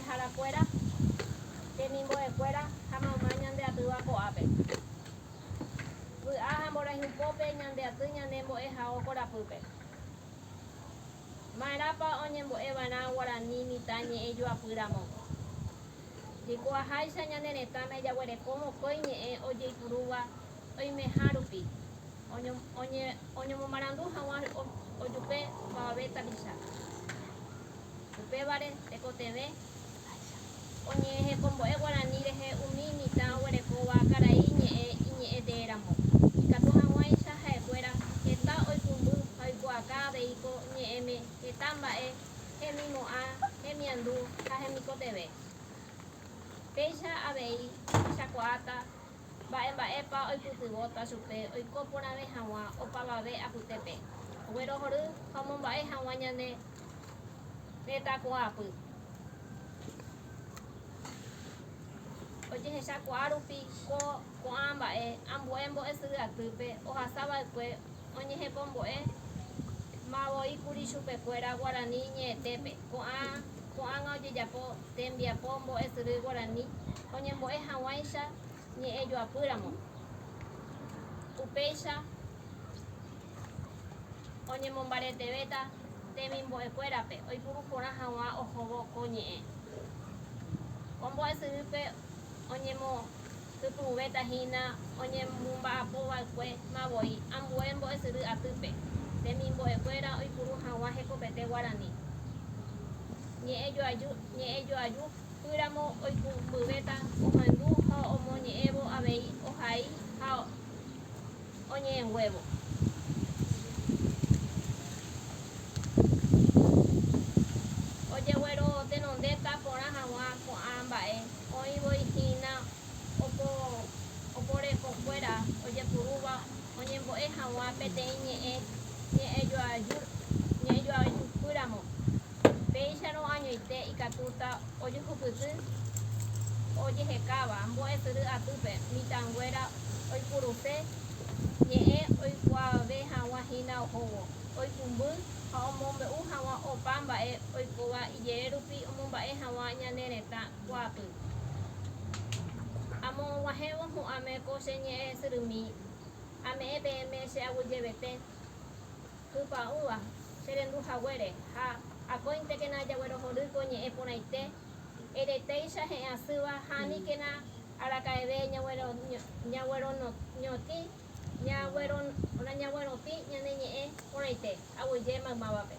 harakuéra temimbo'ekuéra ha mayma ñande atýva ko'ápe. Vy'a ha mborayhupópe ñande aty ñane mbo'ehávo korapýpe. Ma'érápa oñembo'eva'erã Guarani mitã ñe'ẽ joapyramo. Jekuaaháicha ñane retãme jaguereko mokõi ñe'ẽ ojeipurúva oimeha rupi. Oñomomarandu hag̃ua ojupe mba'eve tapicha. Upévare tekotevẽ oñe'ẽ hekombo'e Guarani rehe umi mitã oguerekóva karai ñe'ẽ iñe'ẽtéramo. Ikatu hag̃uáicha ha'ekuéra heta oikũmby ha oikuaaka aveiko ñe'ẽme heta mba'e hemimo'ã, hemiandu ha hemikotevẽ. Péicha avei ichakuaáta mba'emba'épa oipytyvõta chupe oiko porãve hag̃ua opavave apytépe. Oguerohory ha omomba'e hag̃ua ñane retãko'ãpy. Ojehechakuaa rupi ko'ã mba'e ambue mbo'esyryatýpe ohasava'ekue oñehekombo'e mavoíkuri chupekuéra Guarani ñe'ẽtépe. Ko'ág̃a ojejapo tembiapo mbo'esyry Guarani oñembo'e hag̃uáicha ñe'ẽ joapyramo. Upéicha oñemombaretevéta temimbo'ekuérape oipuru porã hag̃ua ohóvo ko ñe'ẽ. Ombo'esyrýpe oñemotypũvétahína oñemomba'apova'ekue mavoi ambue mbo'esyry atýpe. Temimbo'ekuéra oipuru hag̃ua hekopete Guarani. Ñe'ẽ joajupyramo oikũmbyvéta ohendu ha omoñe'ẽvo avei ohai ha oñe'ẽnguévo. Ojeguero tenondéta porã hag̃ua ko'ã mba'e oĩvoihína oporekokuéra ojepurúva oñembo'e hag̃ua peteĩ ñe'ẽ joajupyramo. Péicharõ añoite ikatúta ojuhupyty ojehekáva mbo'esyry atýpe mitãnguéra oipuruse ñe'ẽ oikuaave hag̃uahína ohóvo oikũmby ha omombe'u hag̃ua opa mba'e oikóva ijererupi omomba'e hag̃ua ñane retã ko'ápy. Amog̃uahẽvo hu'ãme ko che ñe'ẽ syrymí ame'ẽ peẽme che aguyjevete hypa'ỹva cherenduhaguére ha akóintekena jaguerohory ko ñe'ẽ porãite eretéicha he'ẽ asýva ha aníkena araka'eve ñagueronotĩ ñane ñe'ẽ porãite aguyje maymávape.